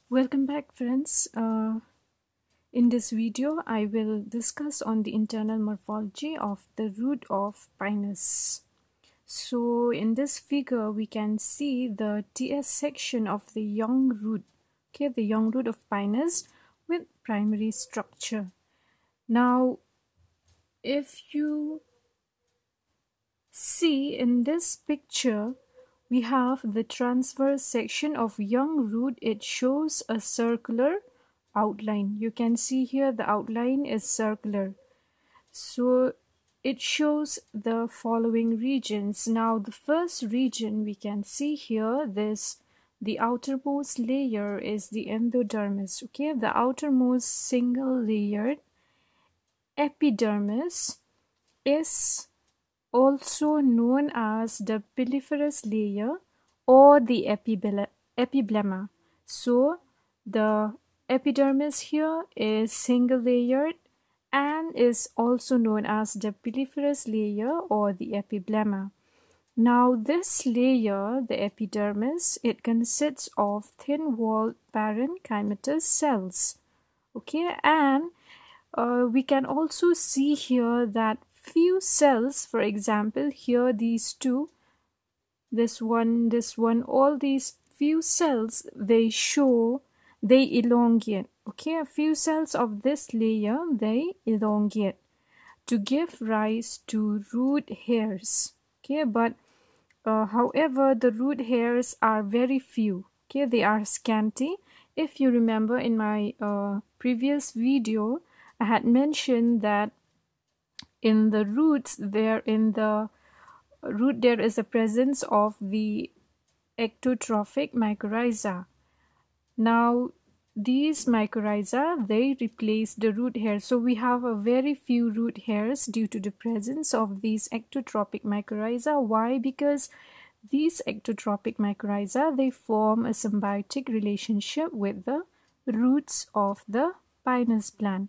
Welcome back, friends. In this video, I will discuss on the internal morphology of the root of Pinus. So in this figure, we can see the TS section of the young root, okay, the young root of Pinus with primary structure. Now, if you see in this picture, we have the transverse section of young root. It shows a circular outline. You can see here the outline is circular. So it shows the following regions. Now the first region we can see here, the outermost layer is the endodermis. Okay, the outermost single layered epidermis is also known as the piliferous layer or the epiblemma. So the epidermis here is single layered and is also known as the piliferous layer or the epiblemma. Now this layer, the epidermis, it consists of thin-walled parenchymatous cells. Okay, and we can also see here that few cells, for example, here these two, this one, all these few cells, they elongate. Okay, a few cells of this layer, they elongate to give rise to root hairs. Okay, but however, the root hairs are very few. Okay, they are scanty. If you remember in my previous video, I had mentioned that in the root there is a presence of the ectotrophic mycorrhiza. Now these mycorrhiza, they replace the root hair, so we have a very few root hairs due to the presence of these ectotrophic mycorrhiza. Why? Because these ectotrophic mycorrhiza, they form a symbiotic relationship with the roots of the Pinus plant.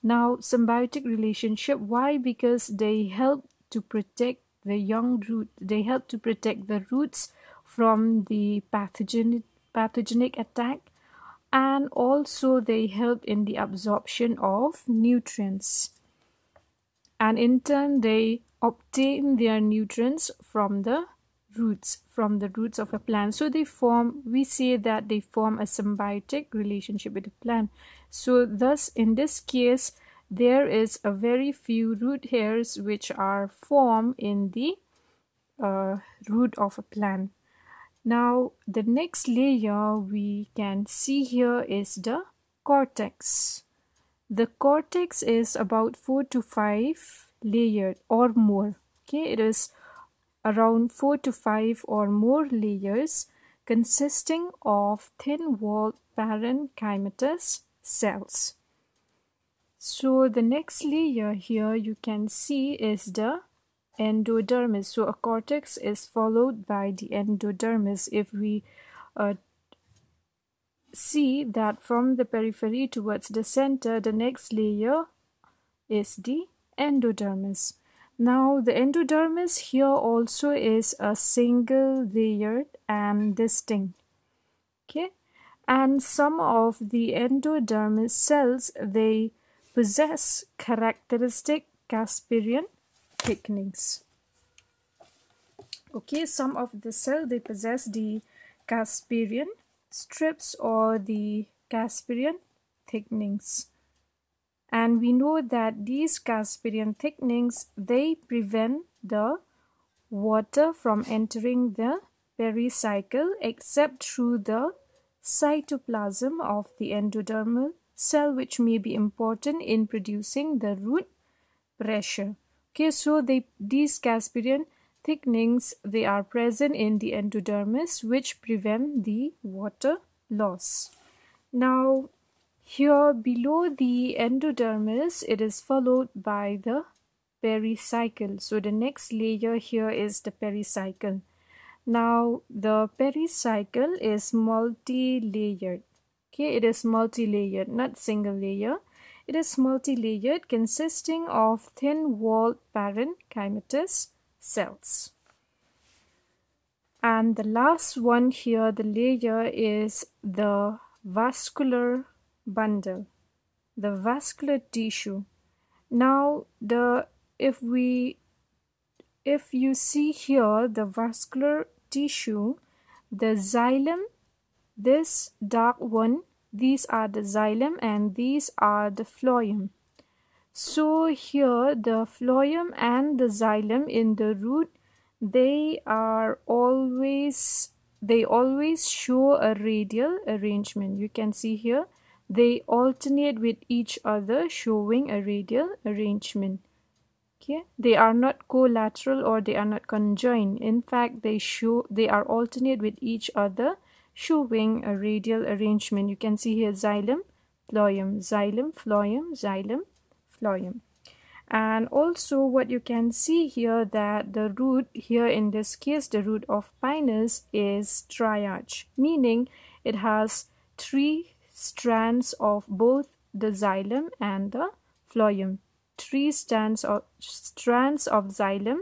Now, symbiotic relationship, why? Because they help to protect the young root. They help to protect the roots from the pathogenic attack, and also they help in the absorption of nutrients. And in turn, they obtain their nutrients from the roots of a plant. So we say that they form a symbiotic relationship with the plant. So thus in this case, there is a very few root hairs which are formed in the root of a plant. Now the next layer we can see here is the cortex. The cortex is about 4 to 5 layered or more. Okay, it is around 4 to 5 or more layers consisting of thin-walled parenchymatous cells. So the next layer here you can see is the endodermis. So a cortex is followed by the endodermis. If we see that from the periphery towards the center, the next layer is the endodermis. Now the endodermis here also is a single layered and distinct. Okay, and some of the endodermis cells, they possess characteristic Casparian thickenings. Okay, some of the cells, they possess the Casparian strips or the Casparian thickenings. And we know that these Casparian thickenings, they prevent the water from entering the pericycle except through the cytoplasm of the endodermal cell, which may be important in producing the root pressure. Okay, so these Casparian thickenings, they are present in the endodermis, which prevent the water loss. Now here below the endodermis, it is followed by the pericycle. So the next layer here is the pericycle. Now the pericycle is multi-layered. Okay, it is multi-layered, not single layer. It is multi-layered, consisting of thin-walled parenchymatous cells. And the last one here, the layer, is the vascular bundle, the vascular tissue. Now if you see here the vascular tissue, the xylem, this dark one, these are the xylem and these are the phloem. So here the phloem and the xylem in the root, they always show a radial arrangement. You can see here they alternate with each other, showing a radial arrangement. Okay, they are not collateral or they are not conjoined. In fact, they are alternate with each other, showing a radial arrangement. You can see here xylem, phloem, xylem, phloem, xylem, phloem. And also what you can see here, that the root here, in this case the root of Pinus, is triarch, meaning it has 3 strands of both the xylem and the phloem. 3 strands of xylem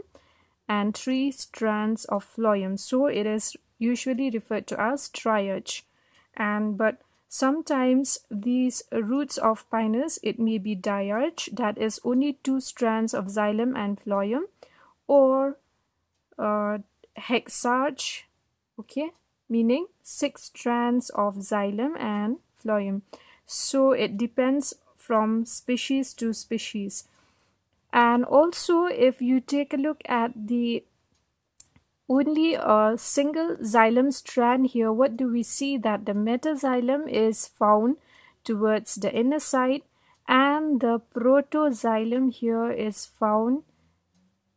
and 3 strands of phloem. So it is usually referred to as triarch. But sometimes these roots of Pinus, it may be diarch, that is only 2 strands of xylem and phloem, or hexarch, okay, meaning 6 strands of xylem and phloem. So it depends from species to species. And also if you take a look at the only a single xylem strand here, what do we see? That the metaxylem is found towards the inner side and the protoxylem here is found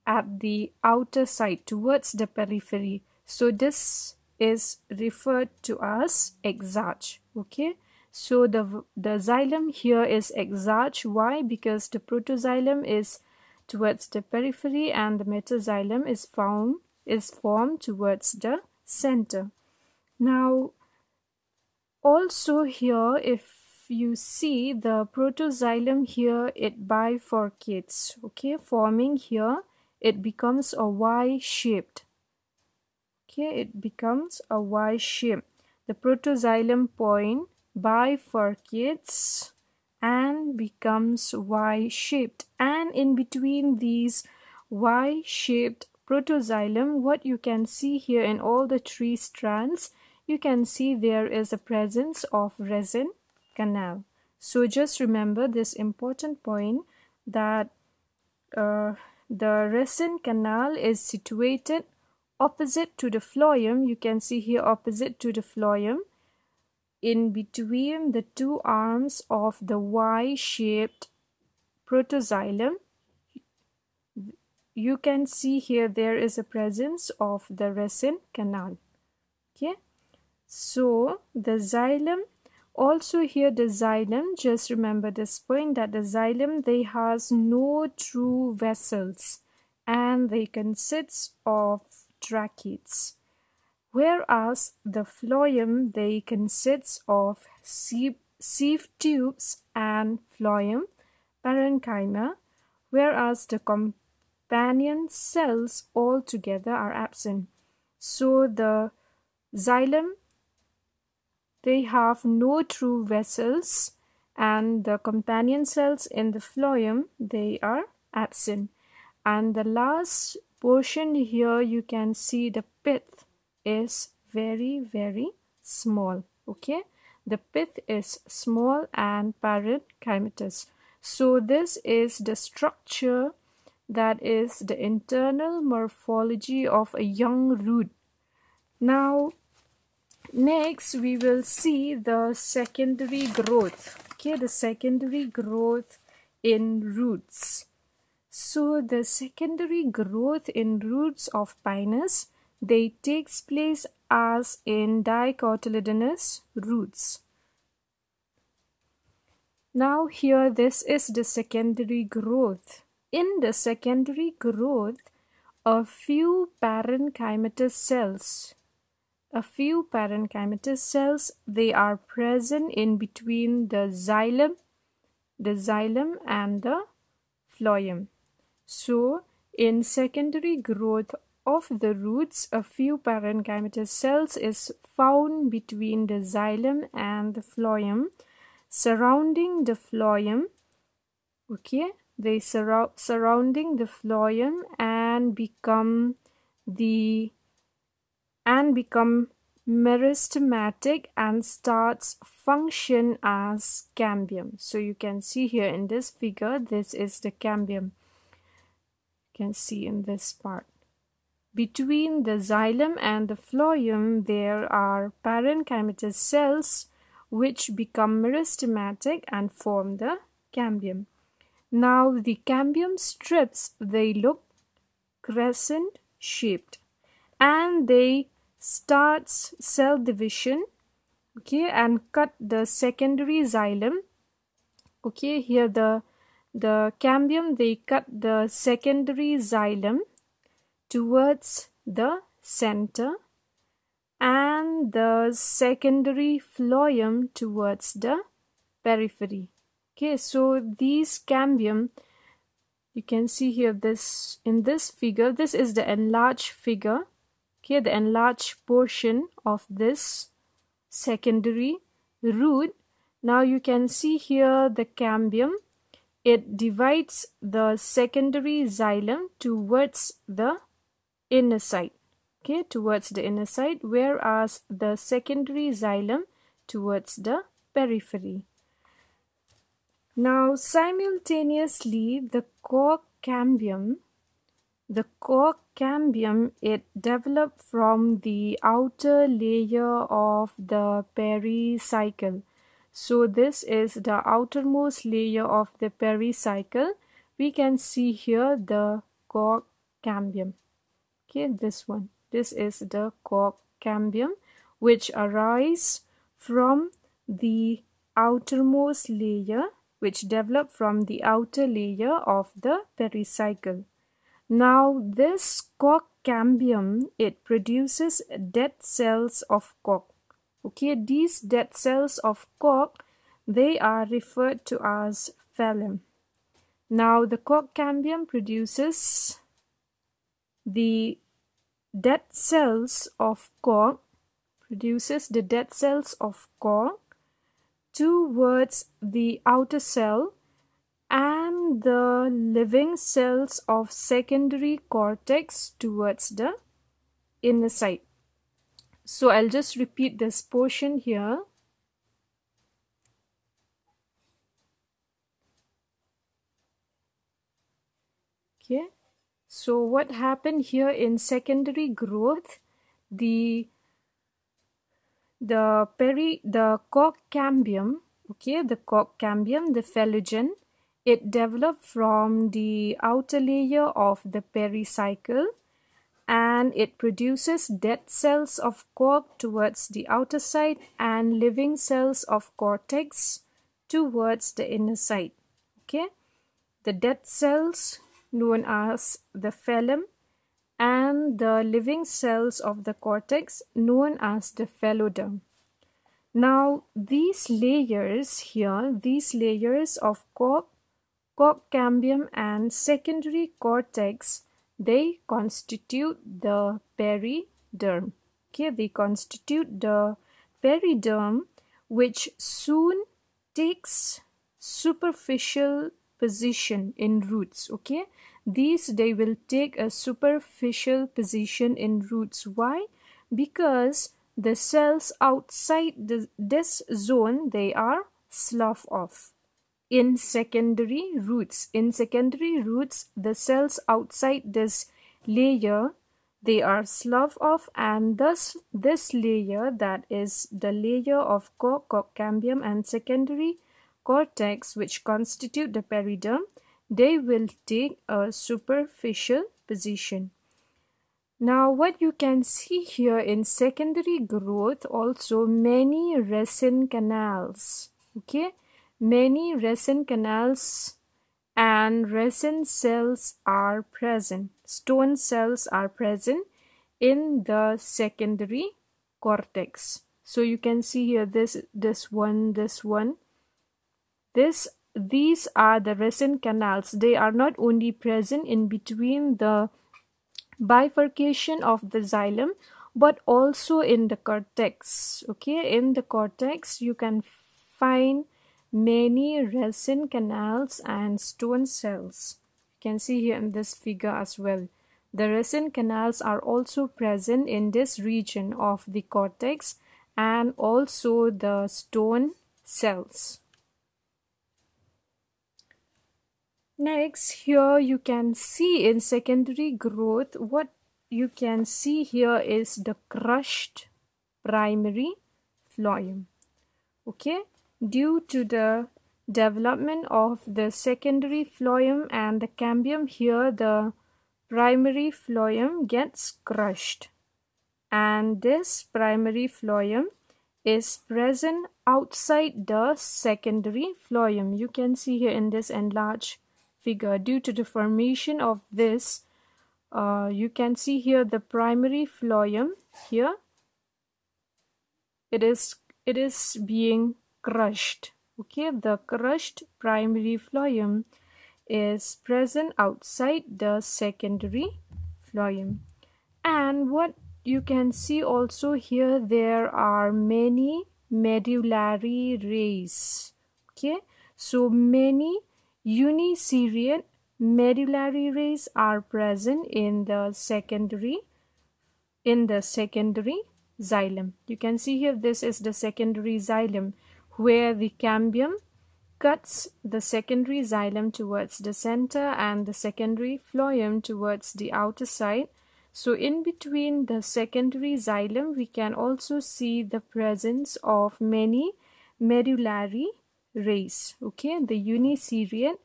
at the outer side towards the periphery. So this is referred to as exarch. Okay, so the xylem here is exarch. Why? Because the protoxylem is towards the periphery and the metaxylem is formed towards the center. Now also here, if you see the protoxylem here, it bifurcates, okay, forming here, it becomes a Y-shaped. Okay, it becomes a Y-shape. The protoxylem point bifurcates and becomes Y-shaped, and in between these Y-shaped protoxylem, what you can see here in all the 3 strands, you can see there is a presence of resin canal. So just remember this important point, that the resin canal is situated opposite to the phloem. You can see here opposite to the phloem, in between the 2 arms of the Y-shaped protoxylem. You can see here there is a presence of the resin canal. Okay, so the xylem, also here the xylem, just remember this point, that the xylem, they has no true vessels and they consist of tracheids, whereas the phloem, they consist of sieve tubes and phloem parenchyma, whereas the companion cells altogether are absent. So the xylem, they have no true vessels and the companion cells in the phloem, they are absent. And the last portion here, you can see the pith is very, very small. Okay, the pith is small and parenchymatous. So this is the structure, that is the internal morphology of a young root. Now next we will see the secondary growth. Okay, the secondary growth in roots. So the secondary growth in roots of Pinus, they takes place as in dicotyledonous roots. Now here this is the secondary growth. In the secondary growth, a few parenchymatous cells, they are present in between the xylem and the phloem. So in secondary growth of the roots, a few parenchymatous cells is found between the xylem and the phloem, surrounding the phloem. Okay, they surrounding the phloem and become meristematic and starts function as cambium. So you can see here in this figure, this is the cambium. You can see in this part. Between the xylem and the phloem, there are parenchymatous cells which become meristematic and form the cambium. Now the cambium strips, they look crescent shaped and they starts cell division, okay, and cut the secondary xylem. Okay, here the cambium, they cut the secondary xylem towards the center and the secondary phloem towards the periphery. Okay, so these cambium, you can see here this in this figure, this is the enlarged figure. Okay, the enlarged portion of this secondary root. Now you can see here the cambium, it divides the secondary xylem towards the inner side. Okay, towards the inner side, whereas the secondary xylem towards the periphery. Now simultaneously the cork cambium, it developed from the outer layer of the pericycle. So this is the outermost layer of the pericycle. We can see here the cork cambium. Okay, this one. This is the cork cambium, which arise from the outermost layer, which develop from the outer layer of the pericycle. Now this cork cambium, it produces dead cells of cork. Okay, these dead cells of cork, they are referred to as phloem. Now the cork cambium produces the dead cells of cork, towards the outer cell and the living cells of secondary cortex towards the inner side. So I'll just repeat this portion here. Okay, so what happened here in secondary growth, the cork cambium, okay, the cork cambium, the phelogen, it developed from the outer layer of the pericycle and it produces dead cells of cork towards the outer side and living cells of cortex towards the inner side. Okay, the dead cells known as the phloem and the living cells of the cortex known as the pheloderm. Now these layers here, these layers of cork cambium and secondary cortex, they constitute the periderm. Okay, they constitute the periderm, which soon takes superficial position in roots. Okay, they will take a superficial position in roots. Why? Because the cells outside this zone, they are sloughed off. In secondary roots, the cells outside this layer, they are sloughed off, and thus this layer, that is the layer of cork cambium and secondary cortex, which constitute the periderm, they will take a superficial position. Now what you can see here in secondary growth, also many resin canals. Okay, many resin canals and resin cells are present. Stone cells are present in the secondary cortex. So you can see here this one. These are the resin canals. They are not only present in between the bifurcation of the xylem, but also in the cortex. Okay, in the cortex you can find many resin canals and stone cells. You can see here in this figure as well. The resin canals are also present in this region of the cortex, and also the stone cells. Next, here you can see in secondary growth, what you can see here is the crushed primary phloem. Okay, due to the development of the secondary phloem and the cambium, here the primary phloem gets crushed, and this primary phloem is present outside the secondary phloem. You can see here in this enlarged figure, due to the formation of this, you can see here the primary phloem here, it is being crushed. Okay, the crushed primary phloem is present outside the secondary phloem. And what you can see also here, there are many medullary rays. Okay, so many uniseriate medullary rays are present in the secondary xylem. You can see here, this is the secondary xylem, where the cambium cuts the secondary xylem towards the center and the secondary phloem towards the outer side. So in between the secondary xylem, we can also see the presence of many medullary rays. Okay, the uniseriate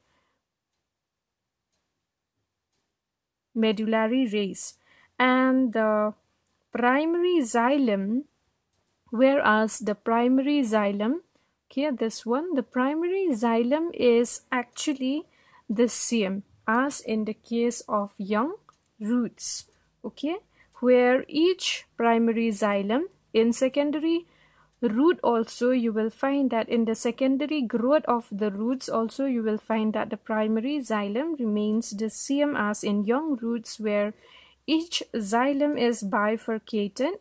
medullary rays. And the primary xylem, whereas the primary xylem, okay, this one, the primary xylem is actually the same as in the case of young roots. Okay, where each primary xylem in secondary root also, you will find that in the secondary growth of the roots also, you will find that the primary xylem remains the same as in young roots, where each xylem is bifurcated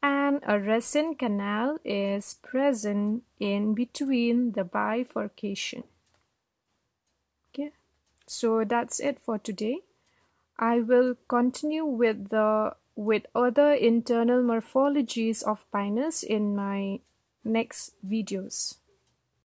and a resin canal is present in between the bifurcation. Okay, so that's it for today. I will continue with other internal morphologies of Pinus in my next videos.